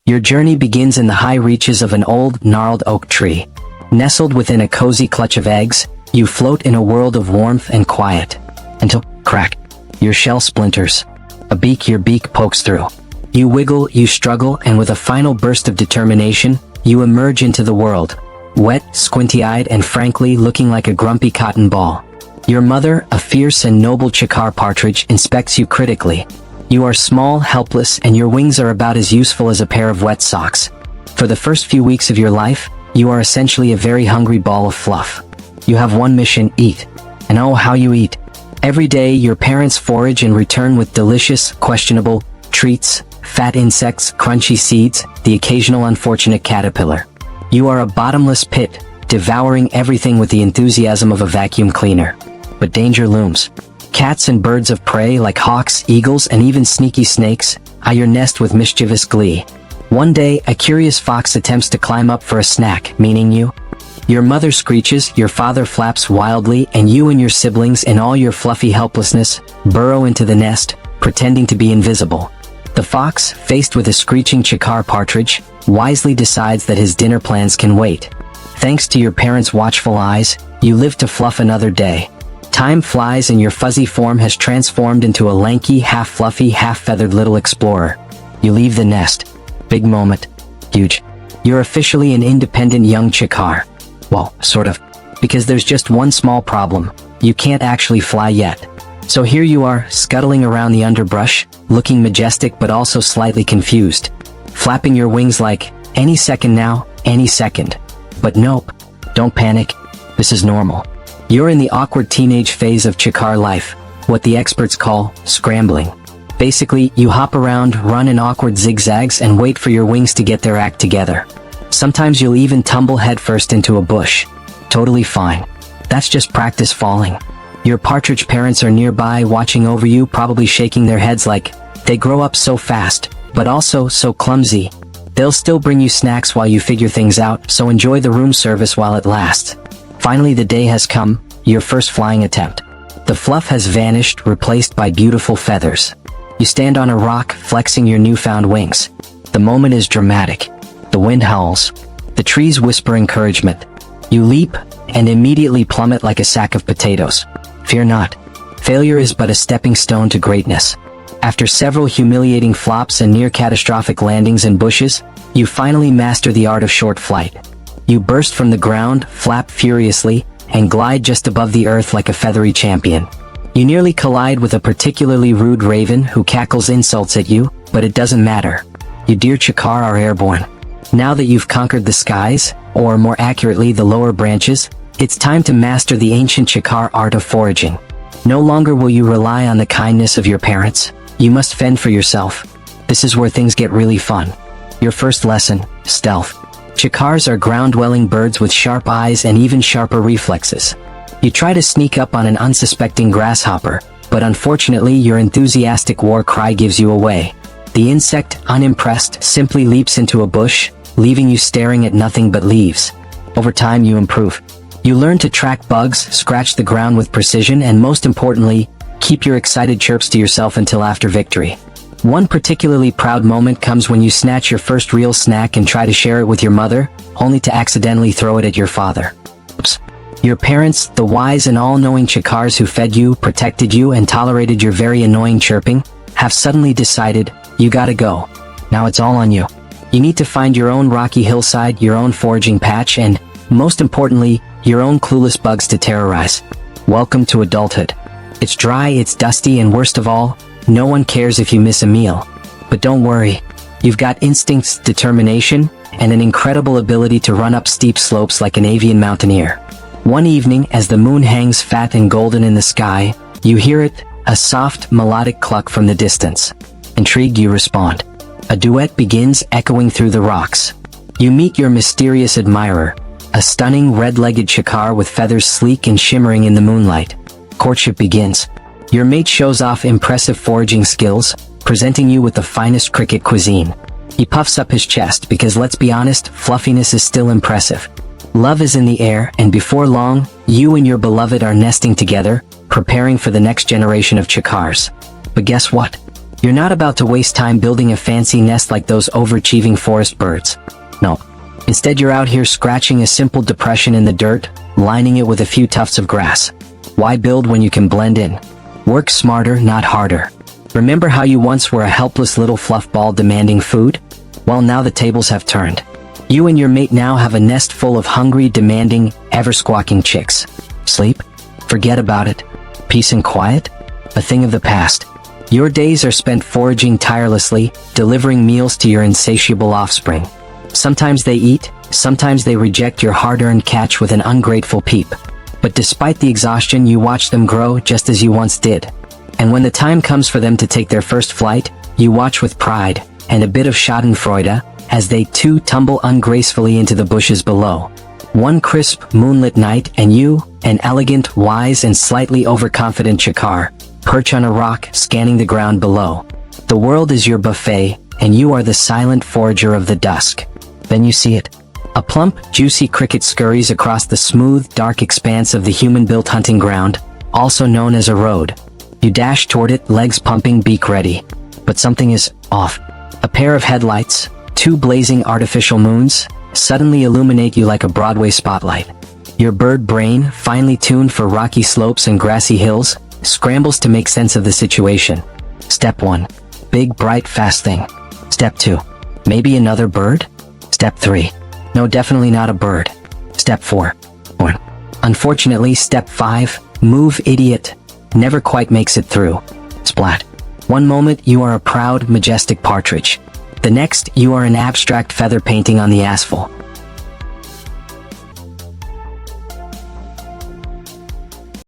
Your journey begins in the high reaches of an old, gnarled oak tree. Nestled within a cozy clutch of eggs, you float in a world of warmth and quiet. Until, crack, your shell splinters. Your beak pokes through. You wiggle, you struggle, and with a final burst of determination, you emerge into the world. Wet, squinty-eyed, and frankly looking like a grumpy cotton ball. Your mother, a fierce and noble Chikar partridge, inspects you critically. You are small, helpless, and your wings are about as useful as a pair of wet socks. For the first few weeks of your life, you are essentially a very hungry ball of fluff. You have one mission: eat. And oh, how you eat. Every day, your parents forage and return with delicious, questionable treats, fat insects, crunchy seeds, the occasional unfortunate caterpillar. You are a bottomless pit, devouring everything with the enthusiasm of a vacuum cleaner. But danger looms. Cats and birds of prey like hawks, eagles, and even sneaky snakes eye your nest with mischievous glee. One day, a curious fox attempts to climb up for a snack, meaning you. Your mother screeches, your father flaps wildly, and you and your siblings, in all your fluffy helplessness, burrow into the nest, pretending to be invisible. The fox, faced with a screeching Chikar partridge, wisely decides that his dinner plans can wait. Thanks to your parents' watchful eyes, you live to fluff another day. Time flies and your fuzzy form has transformed into a lanky, half-fluffy, half-feathered little explorer. You leave the nest. Big moment. Huge. You're officially an independent young Chikar. Well, sort of. Because there's just one small problem. You can't actually fly yet. So here you are, scuttling around the underbrush, looking majestic but also slightly confused. Flapping your wings like, any second now, any second. But nope. Don't panic. This is normal. You're in the awkward teenage phase of Chikar life, what the experts call scrambling. Basically, you hop around, run in awkward zigzags, and wait for your wings to get their act together. Sometimes you'll even tumble headfirst into a bush. Totally fine. That's just practice falling. Your partridge parents are nearby watching over you, probably shaking their heads like, they grow up so fast, but also so clumsy. They'll still bring you snacks while you figure things out, so enjoy the room service while it lasts. Finally, the day has come, your first flying attempt. The fluff has vanished, replaced by beautiful feathers. You stand on a rock, flexing your newfound wings. The moment is dramatic. The wind howls. The trees whisper encouragement. You leap, and immediately plummet like a sack of potatoes. Fear not. Failure is but a stepping stone to greatness. After several humiliating flops and near-catastrophic landings in bushes, you finally master the art of short flight. You burst from the ground, flap furiously, and glide just above the earth like a feathery champion. You nearly collide with a particularly rude raven who cackles insults at you, but it doesn't matter. You dear Chikar are airborne. Now that you've conquered the skies, or more accurately the lower branches, it's time to master the ancient Chikar art of foraging. No longer will you rely on the kindness of your parents. You must fend for yourself. This is where things get really fun. Your first lesson, stealth. Chikars are ground-dwelling birds with sharp eyes and even sharper reflexes. You try to sneak up on an unsuspecting grasshopper, but unfortunately your enthusiastic war cry gives you away. The insect, unimpressed, simply leaps into a bush, leaving you staring at nothing but leaves. Over time you improve. You learn to track bugs, scratch the ground with precision, and most importantly, keep your excited chirps to yourself until after victory. One particularly proud moment comes when you snatch your first real snack and try to share it with your mother, only to accidentally throw it at your father. Oops. Your parents, the wise and all-knowing Chikars who fed you, protected you, and tolerated your very annoying chirping, have suddenly decided, you gotta go. Now it's all on you. You need to find your own rocky hillside, your own foraging patch, and, most importantly, your own clueless bugs to terrorize. Welcome to adulthood. It's dry, it's dusty, and worst of all, no one cares if you miss a meal. But don't worry. You've got instincts, determination, and an incredible ability to run up steep slopes like an avian mountaineer. One evening, as the moon hangs fat and golden in the sky, you hear it, a soft, melodic cluck from the distance. Intrigued, you respond. A duet begins, echoing through the rocks. You meet your mysterious admirer, a stunning red-legged Chikar with feathers sleek and shimmering in the moonlight. Courtship begins. Your mate shows off impressive foraging skills, presenting you with the finest cricket cuisine. He puffs up his chest because, let's be honest, fluffiness is still impressive. Love is in the air, and before long, you and your beloved are nesting together, preparing for the next generation of Chikars. But guess what? You're not about to waste time building a fancy nest like those overachieving forest birds. No. Instead, you're out here scratching a simple depression in the dirt, lining it with a few tufts of grass. Why build when you can blend in? Work smarter, not harder. Remember how you once were a helpless little fluff ball demanding food? Well, now the tables have turned. You and your mate now have a nest full of hungry, demanding, ever-squawking chicks. Sleep? Forget about it. Peace and quiet? A thing of the past. Your days are spent foraging tirelessly, delivering meals to your insatiable offspring. Sometimes they eat, sometimes they reject your hard-earned catch with an ungrateful peep. But despite the exhaustion, you watch them grow just as you once did. And when the time comes for them to take their first flight, you watch with pride and a bit of schadenfreude as they too tumble ungracefully into the bushes below. One crisp, moonlit night and you, an elegant, wise and slightly overconfident chakar, perch on a rock, scanning the ground below. The world is your buffet, and you are the silent forager of the dusk. Then you see it. A plump, juicy cricket scurries across the smooth, dark expanse of the human-built hunting ground, also known as a road. You dash toward it, legs pumping, beak ready. But something is off. A pair of headlights, two blazing artificial moons, suddenly illuminate you like a Broadway spotlight. Your bird brain, finely tuned for rocky slopes and grassy hills, scrambles to make sense of the situation. Step 1. Big, bright, fast thing. Step 2. Maybe another bird? Step 3. No, definitely not a bird. Step 4. Unfortunately, Step 5. Move, idiot. Never quite makes it through. Splat. One moment, you are a proud, majestic partridge. The next, you are an abstract feather painting on the asphalt.